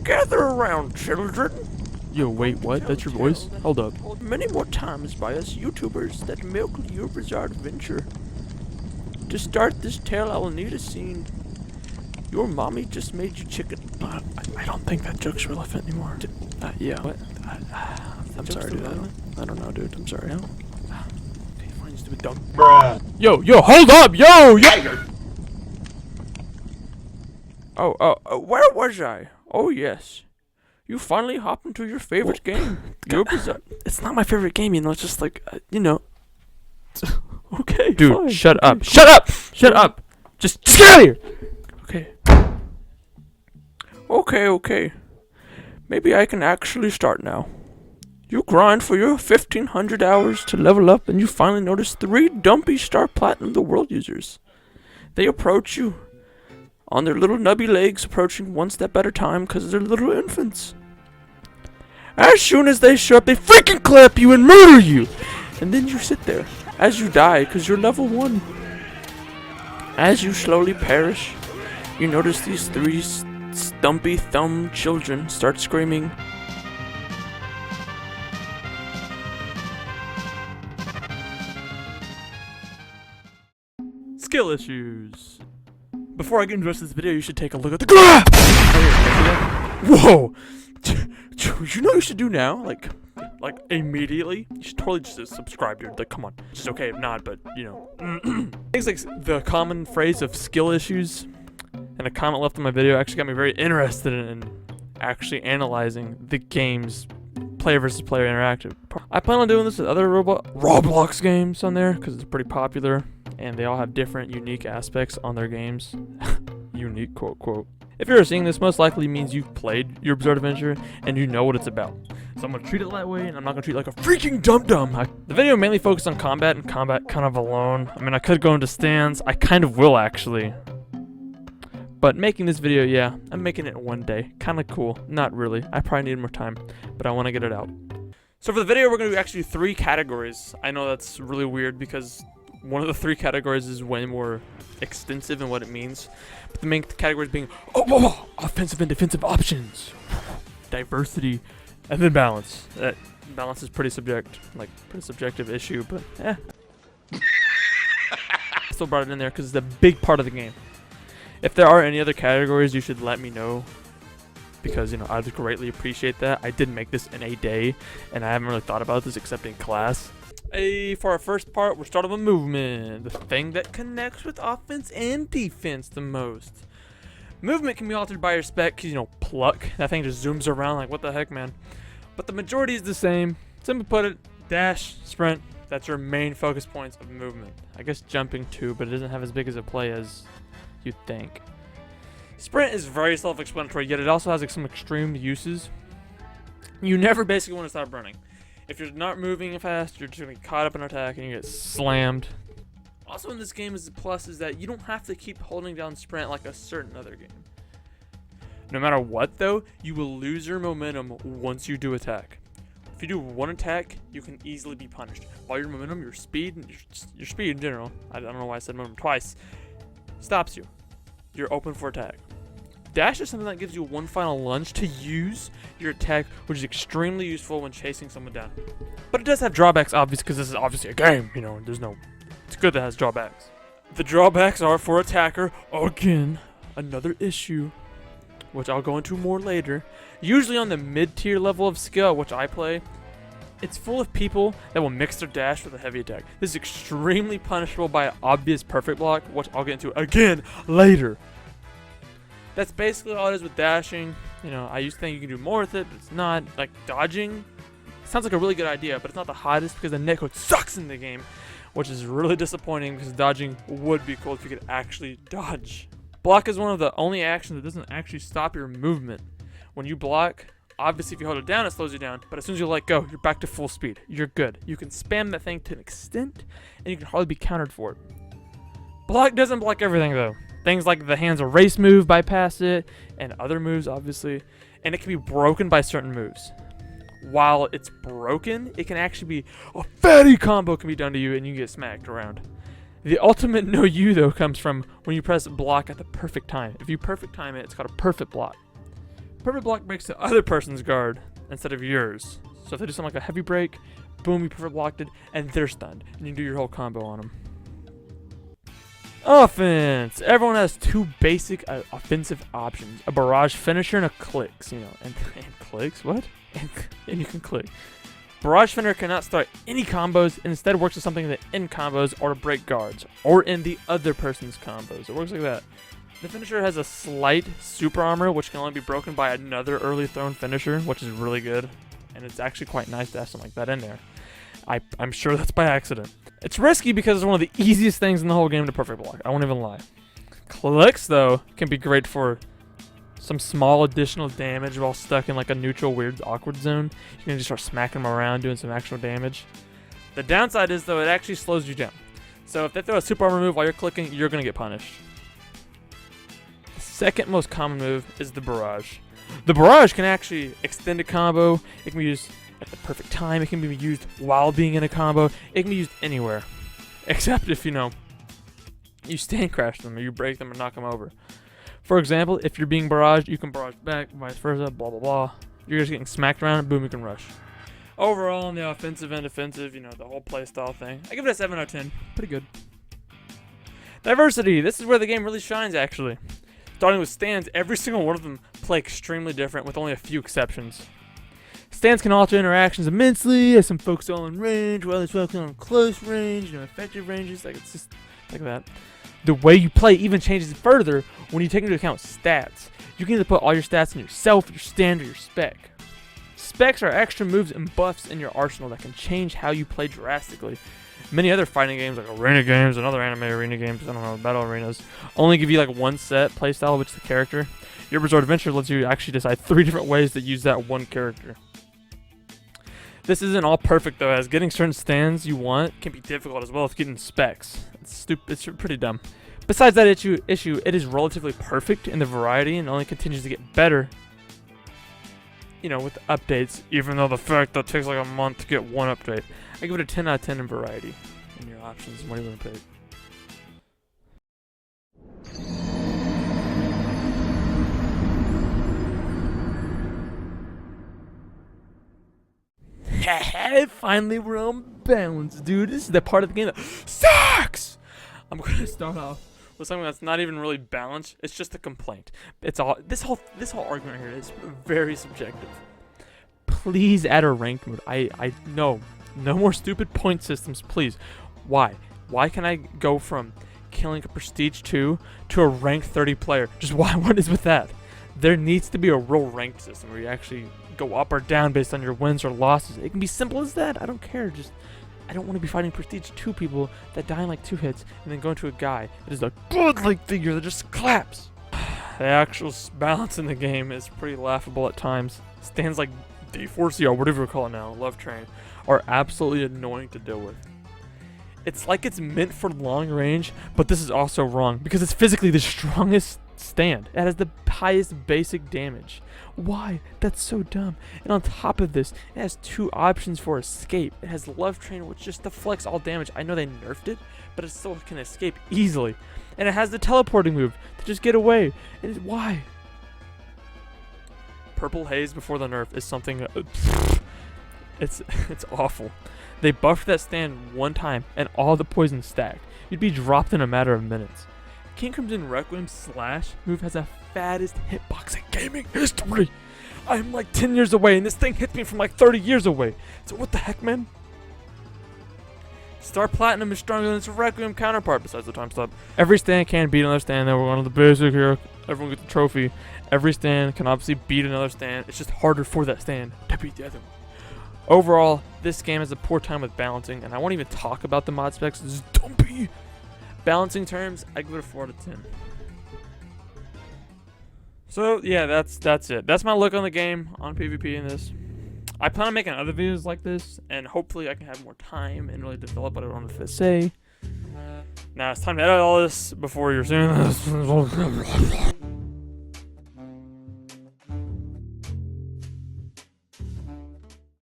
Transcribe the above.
Gather around, children. Yo, wait, what? That's your voice? Hold up. Many more times by us YouTubers that milk your bizarre adventure. To start this tale, I will need a scene. Your mommy just made you chicken. I don't think that joke's relevant anymore. Yeah. What? I'm sorry, dude. I don't know, dude. I'm sorry. No? Okay, fine, you stupid dumb. Bruh. Yo, hold up! Yo! Oh, where was I? Oh, yes. You finally hopped into your favorite game. Your bizarre. It's not my favorite game, you know. It's just like, okay, Dude, fine. shut up. Okay, Shut up! Shut up! Just get out of here! Okay. Maybe I can actually start now. You grind for your 1,500 hours to level up, and you finally notice 3 dumpy star platinum the world users. They approach you on their little nubby legs, approaching one step at a time because they're little infants. As soon as they show up, they freaking clap you and murder you! And then you sit there as you die because you're level 1. As you slowly perish, you notice these 3 stumpy thumb children start screaming. Skill issues. Before I get into the rest of this video, you should take a look at the graph! Whoa! You know what you should do now? Like immediately? You should totally just subscribe, dude. Like, come on. It's just okay if not, but, you know. Things like the common phrase of skill issues and a comment left in my video actually got me very interested in actually analyzing the game's player versus player interactive. I plan on doing this with other Roblox games on there because it's pretty popular and they all have different unique aspects on their games. Unique, quote, quote. If you're seeing this, most likely means you've played Your Bizarre Adventure and you know what it's about. So I'm going to treat it that way, and I'm not going to treat it like a freaking dum-dum. The video mainly focused on combat, and combat kind of alone. I mean, I could go into stands. I kind of will, actually. But making this video, yeah, I'm making it one day. Kind of cool. Not really. I probably need more time, but I want to get it out. So for the video, we're going to do actually 3 categories. I know that's really weird because one of the 3 categories is way more extensive in what it means. But the main categories being offensive and defensive options, diversity, and then balance. That balance is pretty subjective issue, but I still brought it in there because it's a big part of the game. If there are any other categories, you should let me know because, you know, I'd greatly appreciate that. I did make this in a day, and I haven't really thought about this except in class. For our first part, we're starting with movement, the thing that connects with offense and defense the most. Movement can be altered by your spec, because, you know, pluck. That thing just zooms around like, what the heck, man. But the majority is the same. Simply put it, dash, sprint, that's your main focus points of movement. I guess jumping too, but it doesn't have as big as a play as you'd think. Sprint is very self-explanatory, yet it also has like some extreme uses. You never basically want to stop running. If you're not moving fast, you're just going to get caught up in an attack and you get slammed. Also in this game is the plus is that you don't have to keep holding down sprint like a certain other game. No matter what though, you will lose your momentum once you do attack. If you do one attack, you can easily be punished. All your momentum, your speed in general, I don't know why I said momentum twice, stops you. You're open for attack. Dash is something that gives you one final lunge to use your attack, which is extremely useful when chasing someone down. But it does have drawbacks, obviously, because this is obviously a game, you know, it's good that it has drawbacks. The drawbacks are for attacker, again, another issue, which I'll go into more later. Usually on the mid-tier level of skill, which I play, it's full of people that will mix their dash with a heavy attack. This is extremely punishable by an obvious perfect block, which I'll get into again later. That's basically all it is with dashing. You know, I used to think you can do more with it, but it's not. Like, dodging sounds like a really good idea, but it's not the hottest because the netcode sucks in the game, which is really disappointing because dodging would be cool if you could actually dodge. Block is one of the only actions that doesn't actually stop your movement. When you block, obviously if you hold it down, it slows you down, but as soon as you let go, you're back to full speed. You're good. You can spam that thing to an extent, and you can hardly be countered for it. Block doesn't block everything, though. Things like the hands erase move bypass it, and other moves, obviously. And it can be broken by certain moves. While it's broken, it can actually be a fatty combo can be done to you, and you get smacked around. The ultimate no you, though, comes from when you press block at the perfect time. If you perfect time it, it's called a perfect block. Perfect block breaks the other person's guard instead of yours. So if they do something like a heavy break, boom, you perfect blocked it, and they're stunned, and you do your whole combo on them. Offense. Everyone has two basic offensive options: a barrage finisher and a clicks. You know, and clicks. What? And you can click. Barrage finisher cannot start any combos, and instead works as something that in combos or to break guards, or in the other person's combos. It works like that. The finisher has a slight super armor, which can only be broken by another early thrown finisher, which is really good, and it's actually quite nice to have something like that in there. I'm sure that's by accident. It's risky because it's one of the easiest things in the whole game to perfect block. I won't even lie. Clicks, though, can be great for some small additional damage while stuck in like a neutral, weird, awkward zone. You can just start smacking them around, doing some actual damage. The downside is, though, it actually slows you down. So if they throw a super armor move while you're clicking, you're going to get punished. The second most common move is the barrage. The barrage can actually extend a combo. It can be used at the perfect time. It can be used while being in a combo. It can be used anywhere. Except if, you stand crash them or you break them or knock them over. For example, if you're being barraged, you can barrage back, vice versa, blah, blah, blah. You're just getting smacked around, boom, you can rush. Overall, on the offensive and defensive, the whole playstyle thing, I give it a 7 out of 10. Pretty good. Diversity. This is where the game really shines, actually. Starting with stands, every single one of them play extremely different with only a few exceptions. Stands can alter interactions immensely, as some focus all on range, while others focus on close range, effective ranges, it's just like that. The way you play even changes further when you take into account stats. You can either put all your stats in yourself, your stand, or your spec. Specs are extra moves and buffs in your arsenal that can change how you play drastically. Many other fighting games, like arena games and other anime arena games, battle arenas, only give you one set playstyle, which is the character. Your Resort Adventure lets you actually decide 3 different ways to use that one character. This isn't all perfect, though, as getting certain stands you want can be difficult as well as getting specs. It's stupid. It's pretty dumb. Besides that issue, it is relatively perfect in the variety and only continues to get better, with updates, even though the fact that it takes like a month to get one update. I give it a 10 out of 10 in variety in your options. What are you going to pick? Finally, we're on balance, dude. This is the part of the game that sucks. I'm gonna start off with something that's not even really balanced. It's just a complaint. It's all this whole argument here is very subjective. Please add a ranked mode. No more stupid point systems, please. Why? Why can I go from killing a prestige 2 to a rank 30 player? Just why? What is with that? There needs to be a real ranked system where you actually go up or down based on your wins or losses. It can be simple as that. I don't care. I don't want to be fighting prestige 2 people that die in 2 hits and then go into a guy that is a godlike figure that just claps. The actual balance in the game is pretty laughable at times. Stands like D4C or whatever you call it now, Love Train, are absolutely annoying to deal with. It's like it's meant for long range, but this is also wrong because it's physically the strongest stand. It has the highest basic damage. Why? That's so dumb. And on top of this, it has 2 options for escape. It has Love Train, which just deflects all damage. I know they nerfed it, but it still can escape easily. And it has the teleporting move to just get away. And why? Purple Haze before the nerf is something it's awful. They buffed that stand one time and all the poison stacked. You'd be dropped in a matter of minutes. King Crimson Requiem Slash move has the fattest hitbox in gaming history. I'm 10 years away and this thing hits me from 30 years away. So what the heck, man? Star Platinum is stronger than its Requiem counterpart besides the time stop. Every stand can beat another stand. We're one of the basic here. Everyone gets a trophy. Every stand can obviously beat another stand. It's just harder for that stand to beat the other one. Overall, this game has a poor time with balancing, and I won't even talk about the mod specs. This is dumpy. Balancing terms, I give it a 4 out of 10. So yeah, that's it. That's my look on the game, on PvP in this. I plan on making other videos like this, and hopefully I can have more time and really develop what I want to say. Now it's time to edit all this before you're seeing this.